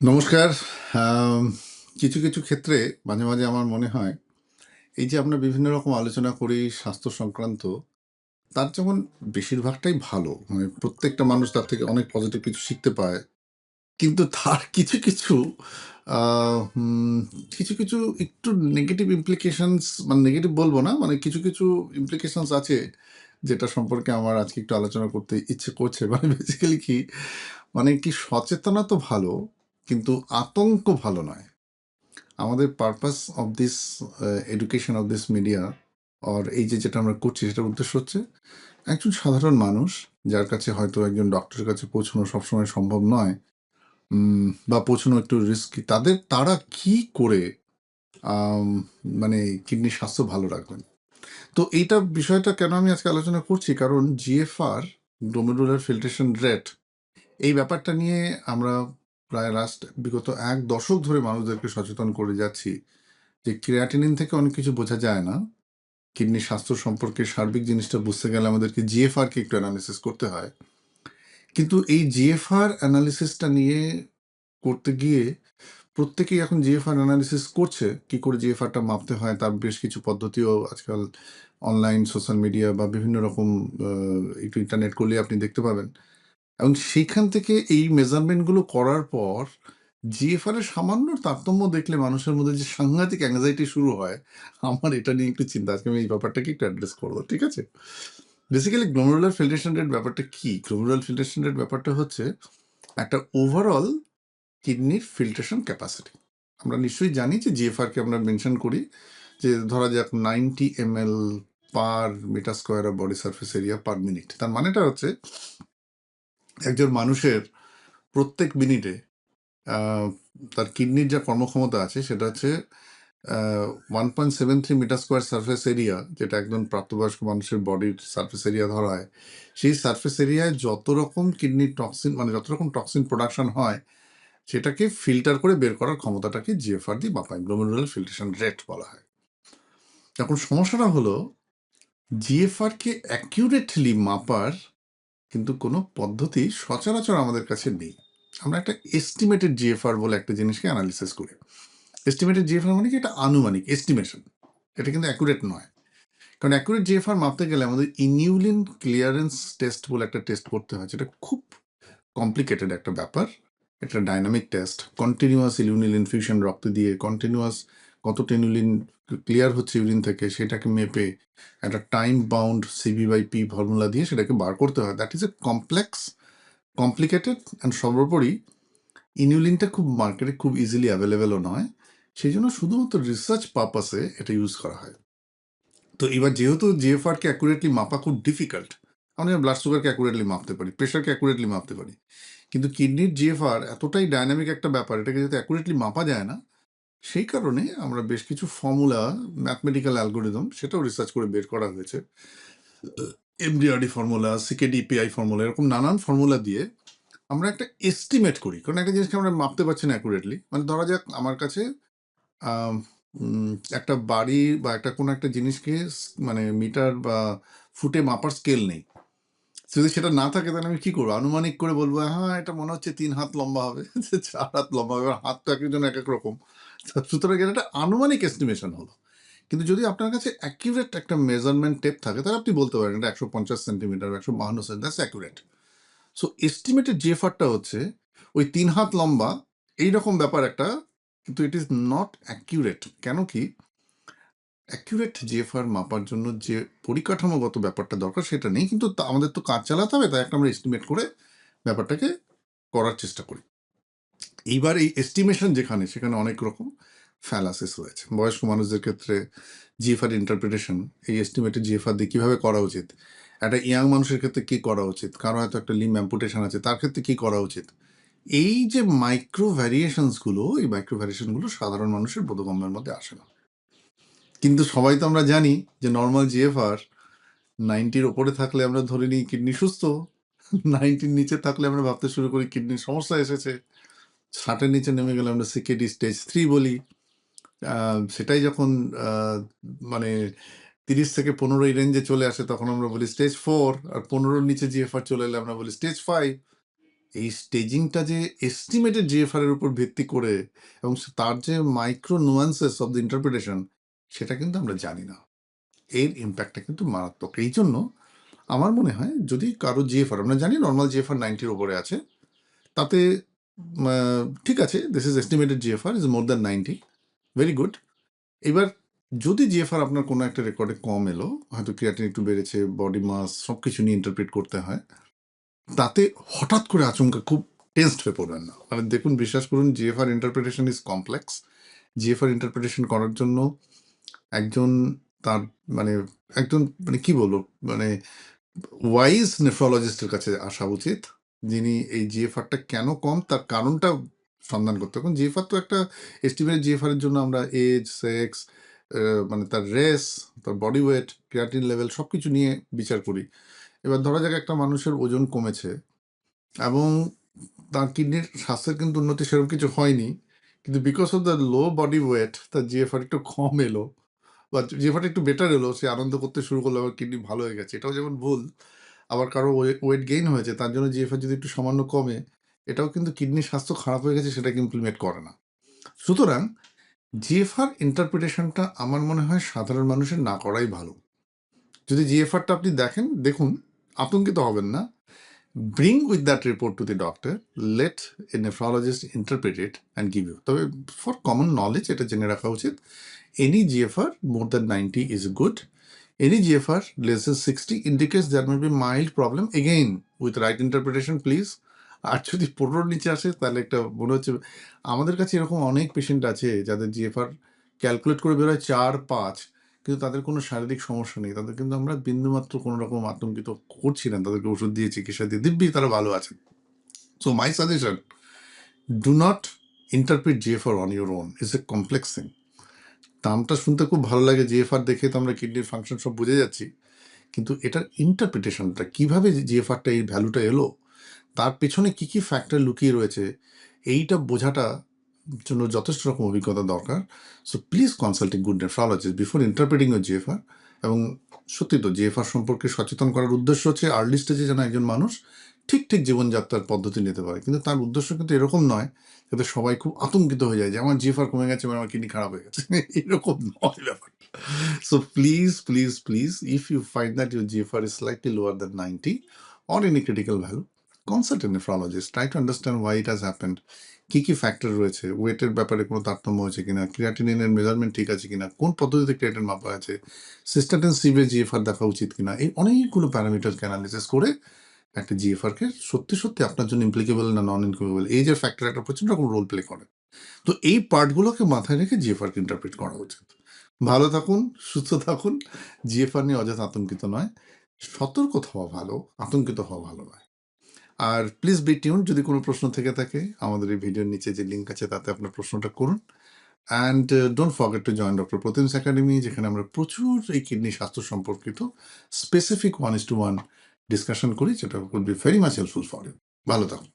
নমস্কার। আম কিছু ক্ষেত্রে মাঝে মাঝে আমার মনে হয়, এই যে আমরা বিভিন্ন রকম আলোচনা করি স্বাস্থ্য সংক্রান্ত, তার যেমন বেশিরভাগটাই ভালো। মানে প্রত্যেকটা মানুষ তার থেকে অনেক পজিটিভ কিছু শিখতে পায়। কিন্তু তার কিছু আ হুম কিছু একটু নেগেটিভ ইমপ্লিকেশনস, মানে নেগেটিভ বলব না, মানে কিছু ইমপ্লিকেশনস আছে, যেটা সম্পর্কে আমার আজকে একটু আলোচনা করতে ইচ্ছে করছে। মানে বেসিক্যালি কি, মানে কি সচেতনা তো ভালো, কিন্তু আতঙ্ক ভালো নয়। আমাদের purpose of this education of this media or এই যে যেটা আমরা করছি, সেটার উদ্দেশ্য হচ্ছে একজন সাধারণ মানুষ, যার কাছে হয়তো একজন ডক্টরের কাছে পৌঁছানো সবসময় সম্ভব নয়, বা পৌঁছানো একটু রিস্কি, তারা কি করে আম, মানে কিডনির স্বাস্থ্য ভালো রাখবেন। তো এইটা বিষয়টা কেন আমি আজকে আলোচনা করছি, কারণ জিএফআর, গ্লোমেরুলার ফিল্ট্রেশন রেট, এই ব্যাপারটা নিয়ে আমরা প্রায় বিগত 1 দশক ধরে মানুষদেরকে সচেতন করে যাচ্ছি যে ক্রিয়াটিনিন থেকে অনেক কিছু বোঝা যায় না। কিডনির স্বাস্থ্য সম্পর্কে সার্বিক জিনিসটা বুঝতে গেলে আমাদেরকে জিএফআর কে একটু অ্যানালিসিস করতে হয়। কিন্তু এই জিএফআর অ্যানালিসিসটা নিয়ে করতে গিয়ে প্রত্যেকেই এখন জিএফআর অ্যানালিসিস করছে। কি করে জিএফআরটা মাপতে হয় তার বেশ কিছু পদ্ধতিও আজকাল অনলাইন, সোশ্যাল মিডিয়া বা বিভিন্ন রকম একটু ইন্টারনেট করলে আপনি দেখতে পাবেন। এবং সেইখান থেকে এই মেজারমেন্টগুলো করার পর জিএফআর এর সামান্য তারতম্য দেখলে মানুষের মধ্যে যে সাংঘাতিক অ্যাংজাইটি শুরু হয়, আমার এটা নিয়ে একটু চিন্তা। আজকে আমি এই ব্যাপারটাকে একটু অ্যাড্রেস করবো, ঠিক আছে? বেসিক্যালি গ্লোমেরুলার ফিল্ট্রেশন রেট ব্যাপারটা কি? গ্লোমেরুলার ফিল্ট্রেশন রেট ব্যাপারটা হচ্ছে একটা ওভারঅল কিডনির ফিল্ট্রেশন ক্যাপাসিটি। আমরা নিশ্চয়ই জানি যে জিএফআর কে আমরা মেনশন করি যে ধরা যাক 90 ml per meter square of body surface area per minute. তার মানেটা হচ্ছে একজন মানুষের প্রত্যেক মিনিটে তার কিডনির যা কর্মক্ষমতা আছে সেটা হচ্ছে 1.73 মিটার স্কোয়ার সারফেস এরিয়া, যেটা একজন প্রাপ্তবয়স্ক মানুষের বডির সারফেস এরিয়া ধরা হয়। সেই সারফেস এরিয়ায় যত রকম কিডনির টক্সিন, মানে যত রকম টক্সিন প্রোডাকশন হয়, সেটাকে ফিল্টার করে বের করার ক্ষমতাটাকে জিএফআর দিয়ে মাপায়, গ্লোমেরুলার ফিল্ট্রেশন রেট বলা হয়। এখন সমস্যাটা হলো, জিএফআর কে অ্যাকিউরেটলি মাপার কিন্তু কোনো পদ্ধতি সচরাচর আমাদের কাছে নেই। আমরা একটা এস্টিমেটেড জিএফআর বলে একটা জিনিসকে অ্যানালিসিস করি। এস্টিমেটেড জিএফআর মানে কি, এটা আনুমানিক এস্টিমেশন, এটা কিন্তু অ্যাকুরেট নয়। কারণ অ্যাকুরেট জিএফআর মাপতে গেলে আমাদের ইনিউলিন ক্লিয়ারেন্স টেস্ট বলে একটা টেস্ট করতে হয়, যেটা খুব কমপ্লিকেটেড একটা ব্যাপার। এটা ডাইনামিক টেস্ট, কন্টিনিউয়াস ইলিউনিল ইনফিউশন রক্ত দিয়ে কন্টিনিউয়াস কত টেনুলিন ক্লিয়ার হচ্ছে ইউরিন থেকে সেটাকে মেপে একটা টাইম বাউন্ড সিবি/পি ফর্মুলা দিয়ে সেটাকে বার করতে হয়। That is a complex, complicated, and সর্বোপরি ইনিউলিনটা খুব মার্কেটে খুব ইজিলি অ্যাভেলেবেলও নয়। সেই জন্য শুধুমাত্র রিসার্চ পারপাসে এটা ইউজ করা হয়। তো এবার যেহেতু জিএফআরকে অ্যাকুরেটলি মাপা খুব ডিফিকাল্ট, আমরা ব্লাড সুগারকে অ্যাকুরেটলি মাপতে পারি, প্রেশারকে অ্যাকুরেটলি মাপতে পারি, কিন্তু কিডনির জিএফআর এতটাই ডাইনামিক একটা ব্যাপার, এটাকে যেহেতু অ্যাকুরেটলি মাপা যায় না, সেই কারণে আমরা বেশ কিছু ফর্মুলা, ম্যাথমেটিক্যাল অ্যালগোরিদম, সেটাও রিসার্চ করে বের করা হয়েছে। এমডিআরডি ফর্মুলা, সিকেডিপিআই ফর্মুলা, এরকম নানান ফর্মুলা দিয়ে আমরা একটা এস্টিমেট করি। কারণ একটা জিনিসকে আমরা মাপতে পারছি না অ্যাকুরেটলি। মানে ধরা যাক আমার কাছে আম, একটা বাড়ি বা একটা কোনো একটা জিনিসকে মানে মিটার বা ফুটে মাপার স্কেল নেই। যদি সেটা না থাকে তাহলে আমি কি করবো? আনুমানিক করে বলবো, হ্যাঁ এটা মনে হচ্ছে 3 হাত লম্বা হবে, 4 হাত লম্বা হবে। এবার হাত তো এক একজন এক এক রকম। সুতরাং এটা একটা আনুমানিক এস্টিমেশন হলো। কিন্তু যদি আপনার কাছে অ্যাকিউরেট একটা মেজারমেন্ট টেপ থাকে, তাহলে আপনি বলতে পারেন এটা 150 centimetre, 152 centimetre, that's accurate. So estimated জিএফআরটা হচ্ছে ওই 3 হাত লম্বা এইরকম ব্যাপার একটা, কিন্তু ইট ইজ নট অ্যাকিউরেট। কেন কি? অ্যাকিউরেট জিএফআর মাপার জন্য যে পরিকাঠামোগত ব্যাপারটা দরকার সেটা নেই, কিন্তু আমাদের তো কাজ চালাতে হবে, তাই একটা আমরা এস্টিমেট করে ব্যাপারটাকে করার চেষ্টা করি। এইবার এই এস্টিমেশন যেখানে, সেখানে অনেক রকম ফ্যালাসিস রয়েছে। বয়স্ক মানুষদের ক্ষেত্রে জিএফআর ইন্টারপ্রিটেশন, এই এস্টিমেটেড জিএফআর দিয়ে কীভাবে করা উচিত, একটা ইয়াং মানুষের ক্ষেত্রে কী করা উচিত, কারো হয়তো একটা লিম্ব অ্যাম্পুটেশন আছে, তার ক্ষেত্রে কী করা উচিত, এই যে মাইক্রো ভ্যারিয়েশনসগুলো, এই মাইক্রো ভ্যারিয়েশনগুলো সাধারণ মানুষের বোধগম্যের মধ্যে আসে না। কিন্তু সবাই তো আমরা জানি যে নর্মাল জিএফআর 90-র ওপরে থাকলে আমরা ধরে নিই কিডনি সুস্থ, 90-র নিচে থাকলে আমরা ভাবতে শুরু করি কিডনির সমস্যা এসেছে, 60-এর নিচে নেমে গেলে আমরা সিকেডি স্টেজ 3 বলি। সেটাই যখন মানে 30 থেকে 15 এই রেঞ্জে চলে আসে তখন আমরা বলি স্টেজ 4, আর 15-র নিচে জিএফআর চলে এলে আমরা বলি স্টেজ 5। এই স্টেজিংটা যে এস্টিমেটেড জিএফআর এর উপর ভিত্তি করে এবং তার যে micro nuances of the interpretation সেটা কিন্তু আমরা জানি না। এর ইম্প্যাক্টটা কিন্তু মারাত্মক। এই জন্য আমার মনে হয় যদি কারো জিএফআর, আমরা জানি নর্মাল জিএফআর 90-র উপরে আছে, তাতে ঠিক আছে, this is estimated GFR is more than 90, very good. এবার যদি জিএফআর আপনার কোনো একটা রেকর্ডে কম এলো, হয়তো ক্রিয়াটিন একটু বেড়েছে, বডি মাস সব কিছু নিয়ে ইন্টারপ্রিট করতে হয়, তাতে হঠাৎ করে আচমকা খুব টেন্সড হয়ে পড়বেন না। মানে দেখুন, বিশ্বাস করুন, GFR interpretation is complex. GFR interpretation করার জন্য একজন তার মানে একজন মানে কি বলবো, মানে ওয়াইজ নেফ্রোলজিস্টের কাছে আসা উচিত, যিনি এই জিএফআরটা কেন কম তার কারণটা সন্ধান করতে। এখন জিএফআর তো একটা এস্টিমেট, জিএফআর এর জন্য আমরা এজ, সেক্স, মানে তার রেস, তার বডি ওয়েট, ক্রিয়াটিন লেভেল সব কিছু নিয়ে বিচার করি। এবার ধরা যাক একটা মানুষের ওজন কমেছে এবং তার কিডনির স্বাস্থ্যের কিন্তু উন্নতি সেরকম কিছু হয়নি, কিন্তু because of the low body weight তার জিএফআর একটু কম এলো বা জিএফআরটা একটু বেটার এলো, সে আনন্দ করতে শুরু করলো, আবার কিডনি ভালো হয়ে গেছে, এটাও যেমন ভুল। আবার কারো ওয়েট গেইন হয়েছে, তার জন্য জিএফআর যদি একটু সামান্য কমে, এটাও কিন্তু কিডনির স্বাস্থ্য খারাপ হয়ে গেছে সেটাকে ইমপ্লিমেন্ট করে না। সুতরাং জিএফআর ইন্টারপ্রিটেশনটা আমার মনে হয় সাধারণ মানুষের না করাই ভালো। যদি জিএফআরটা আপনি দেখুন, আতঙ্কিত হবেন না। Bring with that report to the doctor, let a nephrologist interpret it and give you. তবে for common knowledge এটা জেনে রাখা উচিত, any GFR more than 90 is good. Any GFR less than 60 indicates there may be mild problem. Again, with right interpretation, please. আর যদি 15 নিচে আসে তাহলে একটা মনে হচ্ছে, আমাদের কাছে এরকম অনেক পেশেন্ট আছে যাদের জিএফআর ক্যালকুলেট করে বেরোয় 4-5, কিন্তু তাদের কোনো শারীরিক সমস্যা নেই, তাদের কিন্তু আমরা বিন্দুমাত্র কোনো রকম আতঙ্কিত করছি না, তাদেরকে ওষুধ দিয়ে চিকিৎসা দিয়ে দিব্যি তারা ভালো আছে। So my suggestion, do not interpret GFR on your own, is a complex thing. নামটা শুনতে খুব ভালো লাগে, জিএফআর দেখে তো আমরা কিডনির ফাংশন সব বুঝে যাচ্ছি, কিন্তু এটার ইন্টারপ্রিটেশনটা কীভাবে জিএফআরটা এই ভ্যালুটা এলো, তার পেছনে কী কী ফ্যাক্টর লুকিয়ে রয়েছে, এইটা বোঝাটা জন্য যথেষ্ট রকম অভিজ্ঞতা দরকার। So please consult a good nephrologist before interpreting your GFR. এবং সত্যি তো জিএফআর সম্পর্কে সচেতন করার উদ্দেশ্য হচ্ছে আর্লি স্টেজে যেন একজন মানুষ ঠিক ঠিক জীবনযাত্রার পদ্ধতি নিতে পারে, কিন্তু তার উদ্দেশ্য কিন্তু এরকম নয় যাতে সবাই খুব আতঙ্কিত হয়ে যায় যে আমার জিএফআর কমে গেছে, আমার কিডনি খারাপ হয়ে গেছে, এরকম নয় ব্যাপার। So please, if you find that your GFR is slightly lower than 90 or any critical value, consult a nephrologist. Try to understand why it has happened. কি কি ফ্যাক্টর রয়েছে, ওয়েটের ব্যাপারে কোনো তারতম্য হয়েছে কিনা, ক্রিয়াটিনিনের মেজারমেন্ট ঠিক আছে কিনা, কোন পদ্ধতিতে ক্রিয়াটিন মাপা আছে, সিস্টাটিন সিভে জিএফআর দেখা উচিত কিনা, এই অনেকগুলো প্যারামিটারকে অ্যানালিসিস করে একটা জিএফআরকে সত্যি সত্যি আপনার জন্য ইমপ্লিকেবল না নন ইমপ্লিকেবল, এই যে ফ্যাক্টর একটা প্রচন্ড রকম রোল প্লে করে। তো এই পার্টগুলোকে মাথায় রেখে জিএফআরকে ইন্টারপ্রিট করা উচিত। ভালো থাকুন, সুস্থ থাকুন, জিএফআর নিয়ে অযথা আতঙ্কিত নয়, সতর্ক হওয়া ভালো, আতঙ্কিত হওয়া ভালো নয়। আর প্লিজ বি টিউন, যদি কোনো প্রশ্ন থেকে থাকে আমাদের এই ভিডিওর নিচে যে লিঙ্ক আছে তাতে আপনার প্রশ্নটা করুন। And don't forget to join doctor Pratim's academy, যেখানে আমরা প্রচুর এই কিডনি স্বাস্থ্য সম্পর্কিত স্পেসিফিক 1:1 ডিসকাশন করি, যেটা will be very much helpful for you. ভালো থাকুন।